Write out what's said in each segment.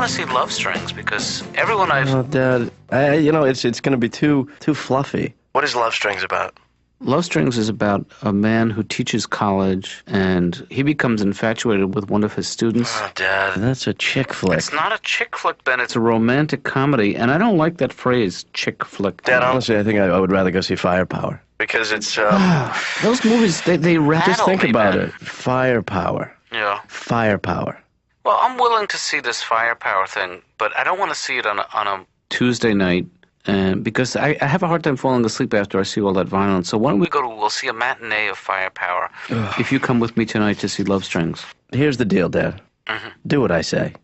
to see Love Strings because everyone Oh, Dad, it's going to be too fluffy. What is Love Strings about? Love Strings is about a man who teaches college, and he becomes infatuated with one of his students. Oh, Dad. That's a chick flick. It's not a chick flick, Ben. It's a romantic comedy, and I don't like that phrase, chick flick. Dad, honestly, I think I would rather go see Firepower. Because it's, Those movies, they rattle Just think me, about Ben. it. Firepower. Yeah. Firepower. Well, I'm willing to see this Firepower thing, but I don't want to see it on a Tuesday night. Because I have a hard time falling asleep after I see all that violence. So why don't we'll see a matinee of Firepower if you come with me tonight to see Love Strings. Here's the deal, Dad. Do what I say.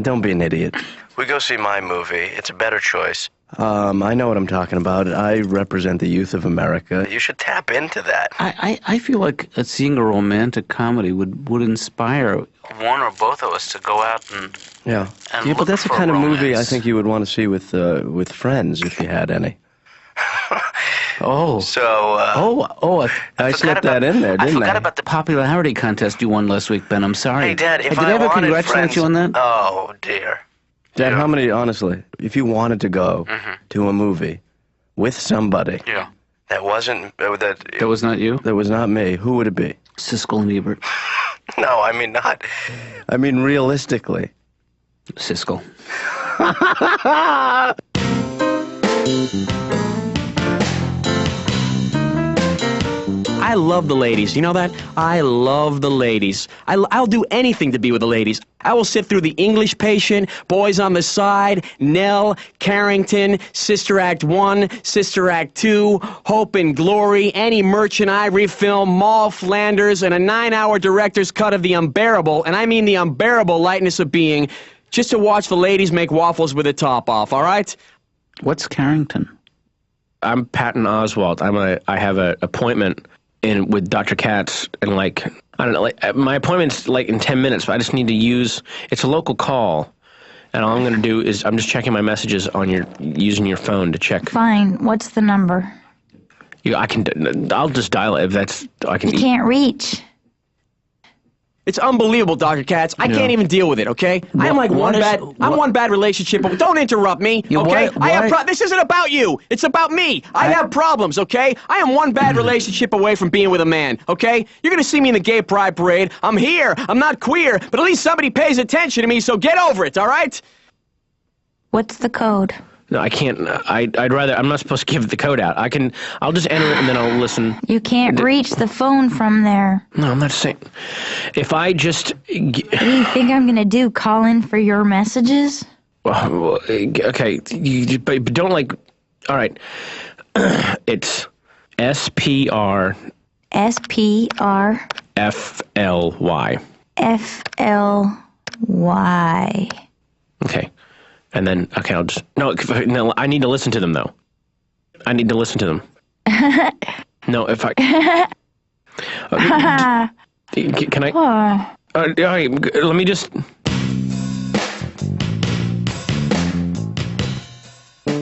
Don't be an idiot. we go see my movie. It's a better choice. I know what I'm talking about. I represent the youth of America. You should tap into that. I feel like seeing a romantic comedy would inspire one or both of us to go out and Yeah, and but look that's the for kind of movie I romance. think you would want to see with friends if you had any. Oh. So, I slipped that in there, I didn't I? forgot about the popularity contest you won last week, Ben. I'm sorry. hey, Dad, if Did I I ever wanted congratulate friends, you on that? Oh, dear. Dad, Yeah. how many, honestly, if you wanted to go to a movie with somebody Yeah. That wasn't, That was not you? that was not me, who would it be? Siskel and Ebert. no, I mean not. I mean, realistically. Siskel. I love the ladies. You know that? I love the ladies. I'll do anything to be with the ladies. I will sit through The English Patient, Boys on the Side, Nell, Carrington, Sister Act 1, Sister Act 2, Hope and Glory, any Merchant Ivory film, Moll Flanders, and a 9-hour director's cut of The Unbearable, and I mean the unbearable lightness of being, just to watch the ladies make waffles with the top off, all right? What's Carrington? I'm Patton Oswalt. I have an appointment with Dr. Katz, and I don't know, my appointment's in 10 minutes, but I just need to use, it's a local call, and all I'm going to do is I'm just checking my messages on using your phone to check. Fine. What's the number? I'll just dial it if that's, I can. You can't reach. It's unbelievable, Dr. Katz. I can't even deal with it, okay? I'm one bad relationship, but don't interrupt me, okay? This isn't about you. It's about me. I have problems, okay? I am one bad relationship away from being with a man, okay? You're gonna see me in the gay pride parade. I'm here. I'm not queer, but at least somebody pays attention to me, so get over it, all right? What's the code? No, I can't. I'd rather. I'm not supposed to give the code out. I'll just enter it and then I'll listen. You can't reach the phone from there. No, I'm not saying. If I just. What do you think I'm gonna do? Call in for your messages? Well, okay, but don't all right. It's SPR. SPR. FLY. FLY. Okay. And then, okay, I'll just... No, I need to listen to them, though. I need to listen to them. No, if I... Can I... all right, let me just...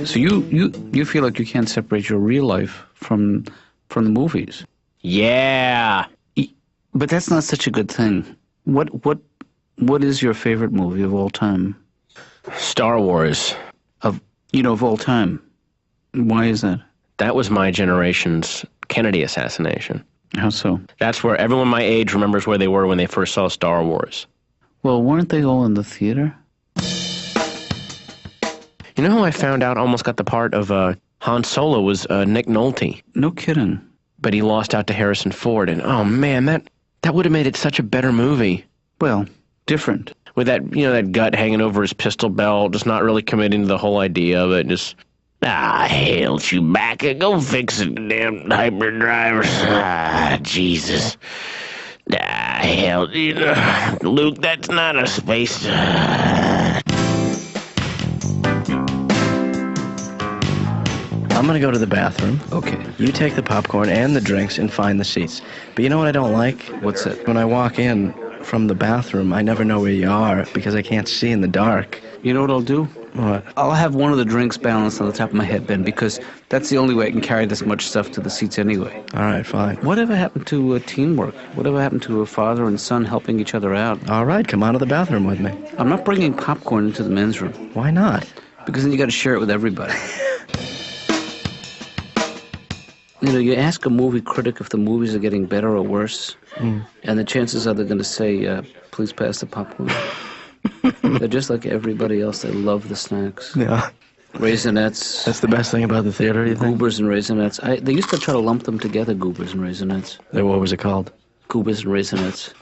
So you feel like you can't separate your real life from the movies? Yeah. But that's not such a good thing. What is your favorite movie of all time? Star Wars. Of all time. Why is that? That was my generation's Kennedy assassination. How so? That's where everyone my age remembers where they were when they first saw Star Wars. Well, weren't they all in the theater? You know who I found out almost got the part of Han Solo was Nick Nolte. No kidding. But he lost out to Harrison Ford, and oh man, that would have made it such a better movie. Well, different. With that, that gut hanging over his pistol belt, just not really committing to the whole idea of it, just, hail Chewbacca, go fix it, damn hyperdrive. Jesus. Hell, Luke, that's not a space. I'm gonna go to the bathroom. Okay. You take the popcorn and the drinks and find the seats. But you know what I don't like? What's that? When I walk in, from the bathroom, I never know where you are because I can't see in the dark. You know what I'll do? What? I'll have one of the drinks balanced on the top of my head, Ben, because that's the only way I can carry this much stuff to the seats anyway. All right, fine. Whatever happened to teamwork? Whatever happened to a father and son helping each other out? All right, come out of the bathroom with me. I'm not bringing popcorn into the men's room, Why not? because then you got to share it with everybody. You know, you ask a movie critic if the movies are getting better or worse, and the chances are they're going to say, please pass the popcorn. They're just like everybody else. They love the snacks. Yeah. Raisinets, That's the best thing about the theater, you think? goobers and raisinets. They used to try to lump them together, goobers and raisinets. What was it called? Goobers and raisinets.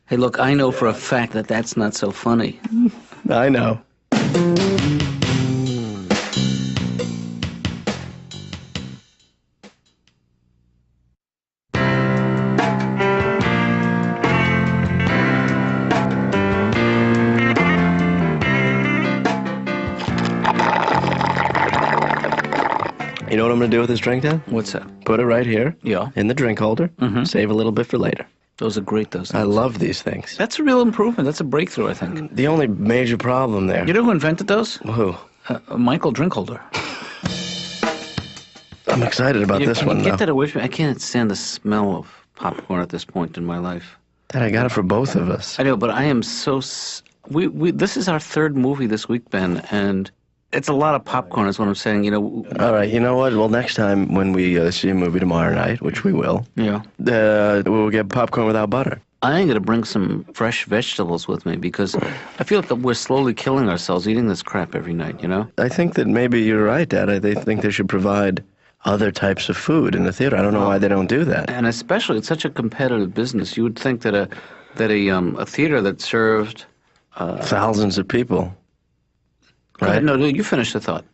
Hey, look, I know for a fact that that's not so funny. I know. You know what I'm going to do with this drink, Dan? What's that? Put it right here Yeah. in the drink holder. Save a little bit for later. Those are great, those I things. love these things. That's a real improvement. That's a breakthrough, I think. The only major problem there. You know who invented those? Who? Michael Drinkholder. I'm excited about this one, Get though. that away from me. I can't stand the smell of popcorn at this point in my life. Dad, I got it for both of us. I know, but I am so... We this is our third movie this week, Ben, and it's a lot of popcorn is what I'm saying, you know. All right, you know what? Well, next time when we see a movie tomorrow night, which we will, Yeah. we'll get popcorn without butter. I am going to bring some fresh vegetables with me because I feel like we're slowly killing ourselves eating this crap every night, you know? I think that maybe you're right, Dad. I think they should provide other types of food in the theater. I don't know why they don't do that. And especially, it's such a competitive business. You would think that a theater that served... Thousands of people. Go ahead. Right? No, you finish the thought.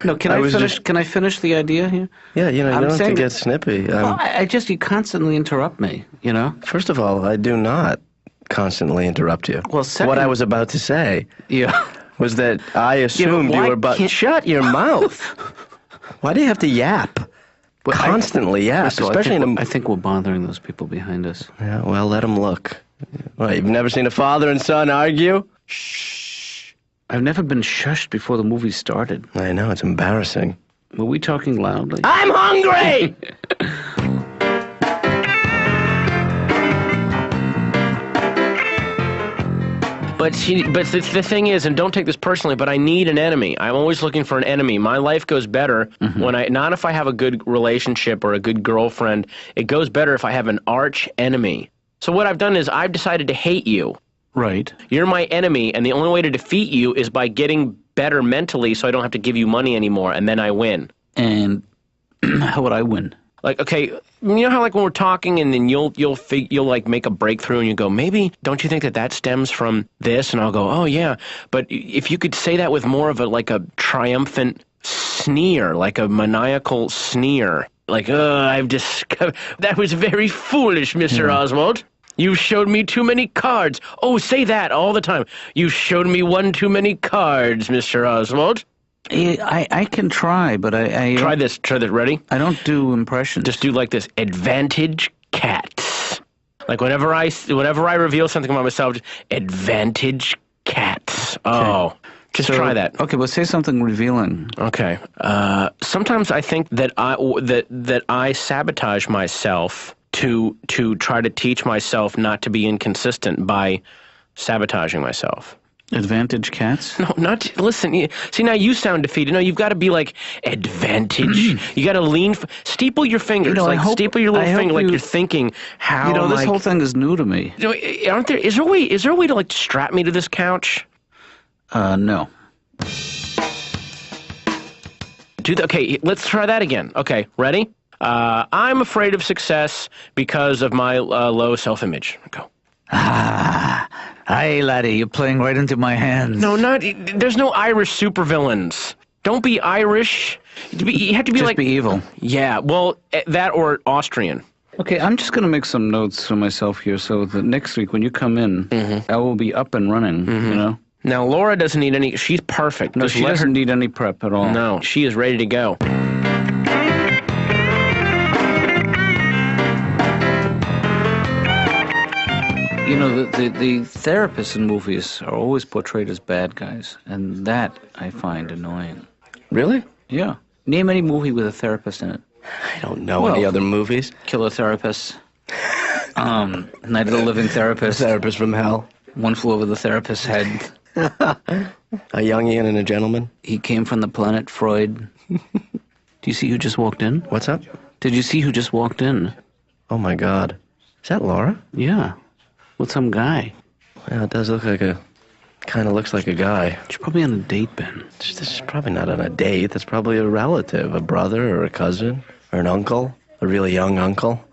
No, can I I was finish? just- Can I finish the idea here? Yeah, you know, you I'm don't have to saying- get snippy. Well, I just you constantly interrupt me. You know. First of all, I do not constantly interrupt you. Well, second, What I was about to say yeah. was that I assumed why you were about... can't- Shut your mouth! Why do you have to yap? Well, Constantly yap, First of all, especially in a... I think we're bothering those people behind us. Yeah, well, let them look. What, you've never seen a father and son argue? I've never been shushed before the movie started. I know, it's embarrassing. Were we talking loudly? I'm hungry! But the thing is, and don't take this personally, but I need an enemy. I'm always looking for an enemy. My life goes better when not if I have a good relationship or a good girlfriend. It goes better if I have an arch enemy. So what I've done is I've decided to hate you. Right. You're my enemy, and the only way to defeat you is by getting better mentally so I don't have to give you money anymore, and then I win. And how would I win? Like, okay, you know how like when we're talking and then you'll like make a breakthrough and you go, maybe, don't you think that stems from this? And I'll go, oh yeah. But if you could say that with more of a triumphant sneer, like a maniacal sneer, like, I've discovered, that was very foolish, Mr. Oswald. You showed me too many cards. Oh, say that all the time. You showed me one too many cards, Mr. Oswald. I can try, but I Try this. Ready? I don't do impressions. Just do like this. Advantage Katz. Like whenever I reveal something about myself, Advantage Katz. Oh, just try that. Okay, well, say something revealing. Okay. Sometimes I think that I sabotage myself to try to teach myself not to be inconsistent by sabotaging myself. Advantage Katz? No, not listen. See, now you sound defeated. No, you've got to be like advantage. You got to lean, steeple your fingers, You know, like steeple your little finger, like you- you're thinking. How? You know, this am I- whole thing is new to me. You know, aren't there? Is there a way to like strap me to this couch? No. Okay, let's try that again. Okay, ready? I'm afraid of success because of my low self-image. Go. Hi, laddie, you're playing right into my hands. No, there's no Irish supervillains. Don't be Irish. You have to be Just like... be evil. Yeah, well, that or Austrian. Okay, I'm just going to make some notes for myself here so that next week when you come in, I will be up and running, you know? Now, Laura doesn't need any... She's perfect. No, Just she let doesn't need any prep at all. No, she is ready to go. You know, the therapists in movies are always portrayed as bad guys, and that I find annoying. Really? Yeah. Name any movie with a therapist in it. I don't know any other movies. Killer Therapist. Night of the Living Therapist. Therapist from Hell. One Flew Over the Therapist's Head. A young Ian and a gentleman. He Came from the Planet Freud. Do you see who just walked in? What's up? Did you see who just walked in? Oh my God. Is that Laura? Yeah. With some guy. Yeah, it does look like kind of looks like a guy. She's probably on a date, Ben. This is probably not on a date. That's probably a relative, a brother or a cousin or an uncle, a really young uncle.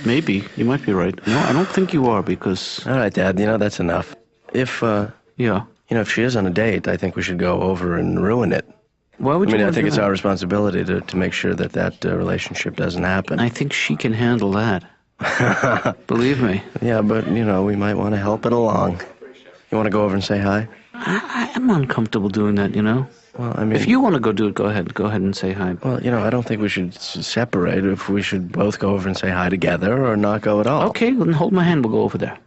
Maybe. You might be right. No, I don't think you are because... All right, Dad, that's enough. If, Yeah. if she is on a date, I think we should go over and ruin it. Why would you I want to think do it's that? our responsibility to make sure that relationship doesn't happen. I think she can handle that. Believe me. Yeah, but, we might want to help it along. You want to go over and say hi? I'm uncomfortable doing that, Well, I mean... If you want to go do it, go ahead. Go ahead and say hi. Well, I don't think we should separate. If we should both go over and say hi together or not go at all. Okay, then hold my hand. We'll go over there.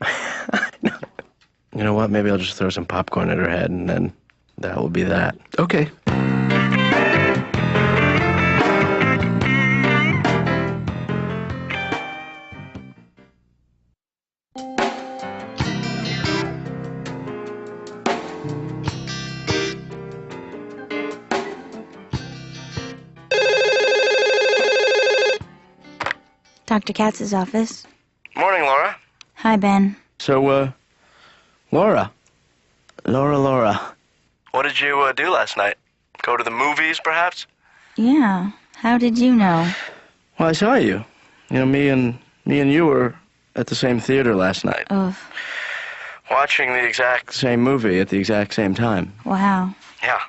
You know what? Maybe I'll just throw some popcorn at her head, and then that will be that. Okay. Dr. Katz's office. Morning, Laura. Hi, Ben. So, Laura. Laura. What did you do last night? Go to the movies, perhaps? Yeah. How did you know? Well, I saw you. Me and you were at the same theater last night. Ugh. Watching the exact... Same movie at the exact same time. Wow. Yeah.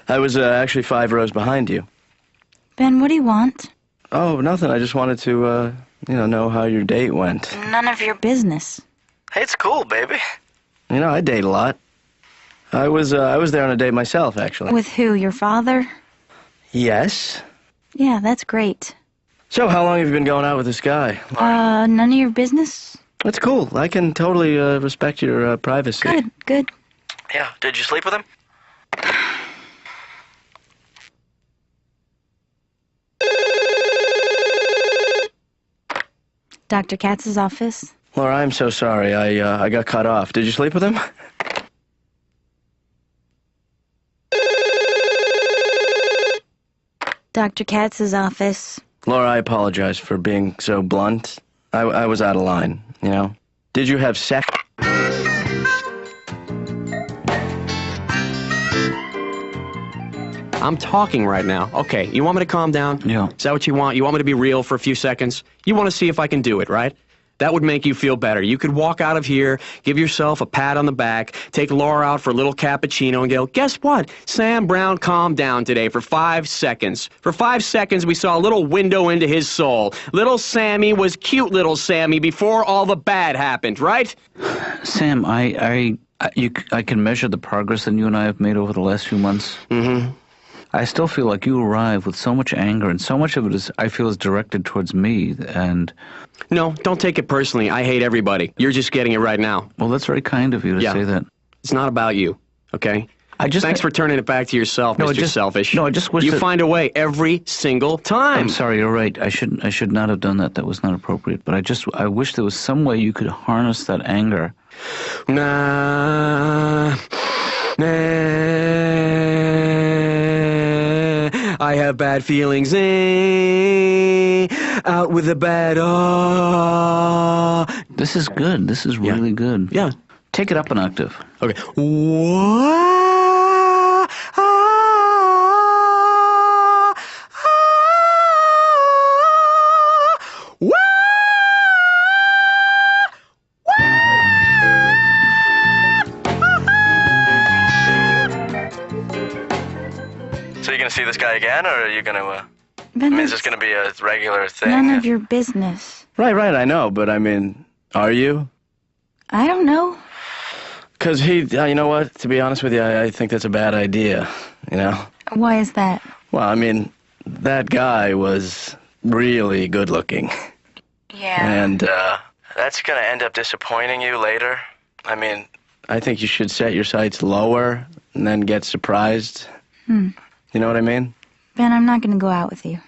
I was actually 5 rows behind you. Ben, what do you want? Oh, nothing. I just wanted to, know how your date went. None of your business. Hey, it's cool, baby. I date a lot. I was there on a date myself, actually. With who? Your father? Yes. Yeah, that's great. So, how long have you been going out with this guy? None of your business? That's cool. I can totally respect your privacy. Good. Yeah. Did you sleep with him? Dr. Katz's office. Laura, I'm so sorry. I got cut off. Did you sleep with him? Dr. Katz's office. Laura, I apologize for being so blunt. I was out of line, Did you have sex? I'm talking right now. Okay, you want me to calm down? Yeah. Is that what you want? You want me to be real for a few seconds? You want to see if I can do it, right? That would make you feel better. You could walk out of here, give yourself a pat on the back, take Laura out for a little cappuccino and go, guess what? Sam Brown calmed down today for 5 seconds. For 5 seconds, we saw a little window into his soul. Little Sammy was cute little Sammy before all the bad happened, right? Sam, I can measure the progress that you and I have made over the last few months. Mm-hmm. I still feel like you arrive with so much anger, and so much of it is, I feel, is directed towards me, and... No, don't take it personally. I hate everybody. You're just getting it right now. Well, that's very kind of you to say that. It's not about you, okay? Thanks for turning it back to yourself, Mr. Selfish. No, I just wish you find a way every single time. I'm sorry, you're right. I should not have done that. That was not appropriate. But I wish there was some way you could harness that anger. I have bad feelings. Out with the bad. This is good. This is really good. Yeah. Take it up an octave. Okay. So you gonna see this guy again, or are you gonna, Ben, is this gonna be a regular thing? none of your business. Right, I know, but I mean, are you? I don't know. Because you know what? To be honest with you, I think that's a bad idea, Why is that? Well, I mean, that guy was really good looking. Yeah. And that's going to end up disappointing you later. I mean, I think you should set your sights lower and then get surprised. You know what I mean? Ben, I'm not going to go out with you.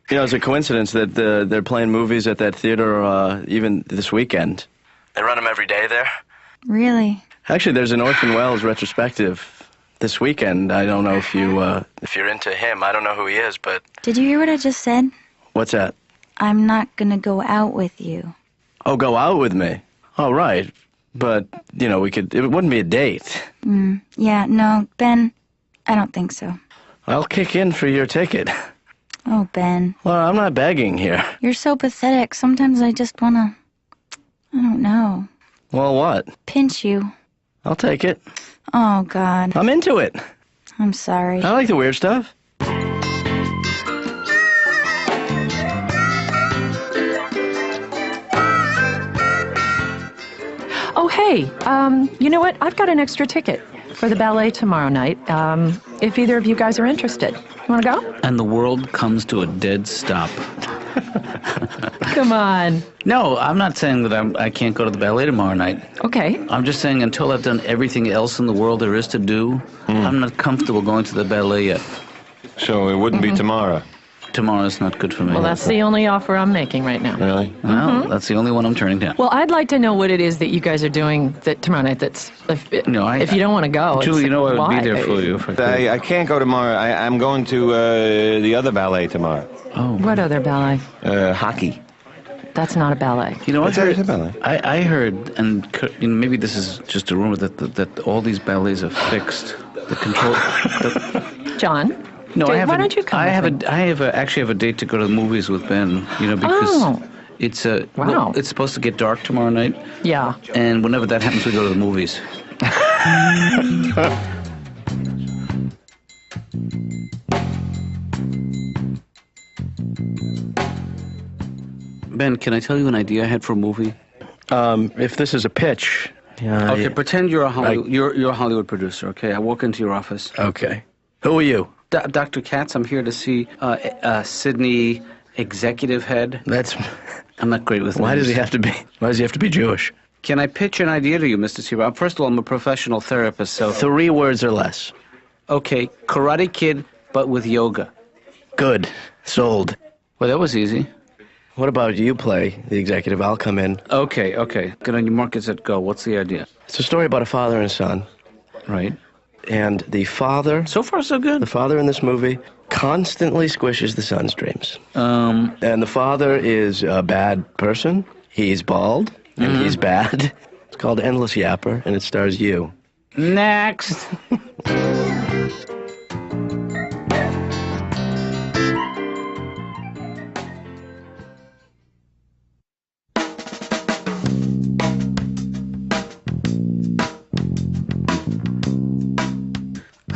You know, it's a coincidence that they're playing movies at that theater even this weekend. they run them every day there. Really? Actually, there's an Orson Welles retrospective this weekend. I don't know if you... If you're into him, I don't know who he is, but Did you hear what I just said? What's that? I'm not going to go out with you. Oh, go out with me. Oh, right. But, you know, it wouldn't be a date. Yeah, no, Ben, I don't think so. I'll kick in for your ticket. Oh, Ben, Well, I'm not begging here. you're so pathetic. Sometimes I just want to, I don't know, Well, what? pinch you. I'll take it. Oh, God, I'm into it. I'm sorry. I like the weird stuff. Oh, hey, you know what? I've got an extra ticket for the ballet tomorrow night, if either of you guys are interested. You want to go? And the world comes to a dead stop. Come on. No, I'm not saying that I can't go to the ballet tomorrow night. Okay. I'm just saying until I've done everything else in the world there is to do, I'm not comfortable going to the ballet yet. So it wouldn't be tomorrow, Tomorrow's not good for me. Well, that's the only offer I'm making right now. really? Well, that's the only one I'm turning down. Well, I'd like to know what it is that you guys are doing that tomorrow night. That's if you don't want to go. Julie, you know I would why? be there for you. If I could. I can't go tomorrow. I'm going to the other ballet tomorrow. Oh. What other ballet? Hockey. That's not a ballet. You know, What's a ballet? I heard, and you know, maybe this is just a rumor, that all these ballets are fixed. The control. John. No, Okay, I have. why don't you come with me? Actually have a date to go to the movies with Ben. You know, because it's Wow. it's supposed to get dark tomorrow night, Yeah. and whenever that happens, we go to the movies. Ben, can I tell you an idea I had for a movie? If this is a pitch... Yeah, Okay, pretend you're a Hollywood, you're a Hollywood producer. Okay, I walk into your office. Okay. Who are you? Dr. Katz, I'm here to see Sydney executive head. That's... I'm not great with Why names. does he have to be Jewish? Can I pitch an idea to you, Mr. Seabob? First of all, I'm a professional therapist, so... 3 words or less. Okay, Karate Kid, but with yoga. Good. Sold. Well, that was easy. What about you play the executive? I'll come in. Okay. Get on your markets at go. What's the idea? It's a story about a father and son. Right. And the father... So far, so good. The father in this movie constantly squishes the son's dreams. And the father is a bad person. He's bald, and he's bad. It's called Endless Yapper, and it stars you. Next.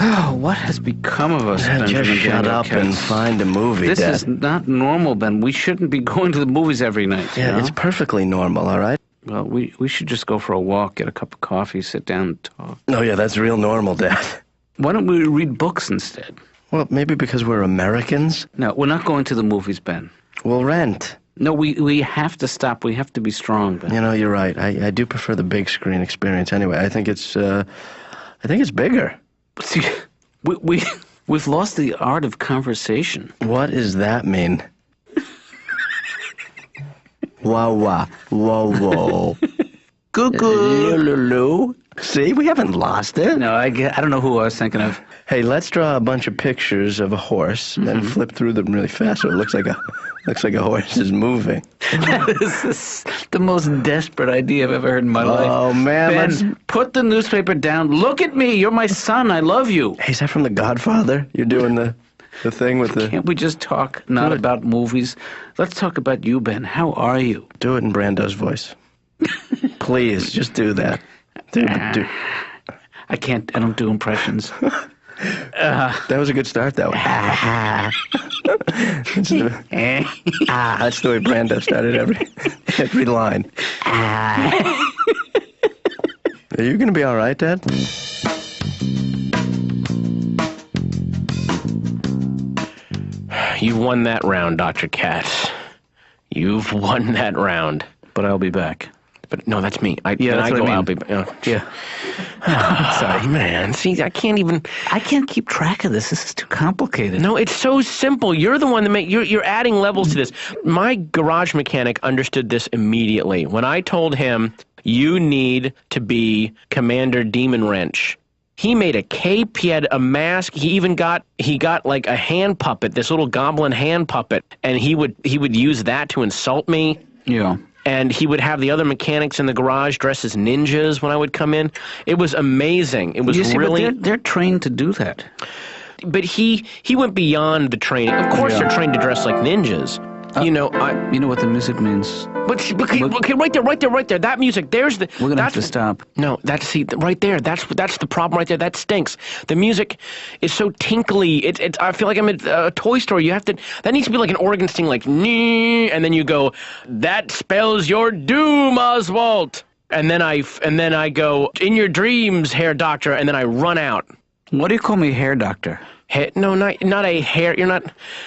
Oh, what has become of us, Benjamin? Just shut Daniel up and Katz? find a movie, This Dad. is not normal, Ben. We shouldn't be going to the movies every night. Yeah, you know? it's perfectly normal, all right? Well, we should just go for a walk, get a cup of coffee, sit down and talk. Oh, yeah, that's real normal, Dad. Why don't we read books instead? Well, maybe because we're Americans. No, we're not going to the movies, Ben. We'll rent. No, we have to stop. We have to be strong, Ben. You know, you're right. I do prefer the big screen experience anyway. I think it's bigger. See, we've lost the art of conversation. What does that mean? Wah, wah, whoa, whoa. Cuckoo. Lulu. See, we haven't lost it. No, I don't know who I was thinking of. Hey, let's draw a bunch of pictures of a horse and flip through them really fast so it looks like a horse is moving. This is the most desperate idea I've ever heard in my life. Oh, man. Ben, put the newspaper down. Look at me. You're my son. I love you. Hey, is that from The Godfather? You're doing the thing with the... Can't we just talk not about movies? Let's talk about you, Ben. How are you? Do it in Brando's voice. Please, just do that. Do. I can't. I don't do impressions. That was a good start, though. That's the way Brando started every line. Are you going to be all right, Dad? You've won that round, Dr. Katz. You've won that round. But I'll be back. But no, that's me. Yeah, that's I what go I mean. out. Yeah. Sorry, man. See, I can't keep track of this. This is too complicated. No, it's so simple. You're the one that you're adding levels to this. My garage mechanic understood this immediately. When I told him, you need to be Commander Demon Wrench, he made a cape, he had a mask, he got like a hand puppet, this little goblin hand puppet, and he would use that to insult me. Yeah. And he would have the other mechanics in the garage dressed as ninjas when I would come in. It was amazing. It was really... But they're trained to do that. But he went beyond the training. Of course they're trained to dress like ninjas. You know what the music means. But okay, right there. That music. There's the. We're gonna have to stop. No, right there. That's the problem right there. That stinks. The music is so tinkly. I feel like I'm at a toy store. That needs to be like an organ sting, like nee, and then you go, that spells your doom, Oswald. And then I go, in your dreams, hair doctor, and then I run out. What do you call me, hair doctor? No, not a hair. You're not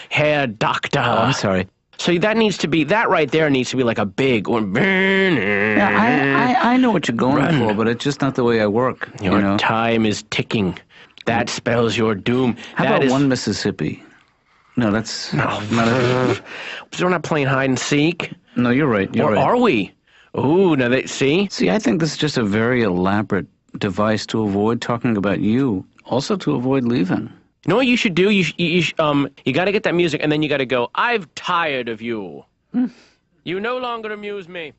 hair doctor. Oh, I'm sorry. So that right there needs to be like a big one. Yeah, I know what you're going for, but it's just not the way I work. Your time is ticking. That spells your doom. How about one Mississippi? No, that's not So we're not playing hide and seek. No, you're right. You're right. Are we? Ooh, now see, I think this is just a very elaborate device to avoid talking about you. Also to avoid leaving. You know what you should do? You got to get that music, and then you got to go, I've tired of you. You no longer amuse me.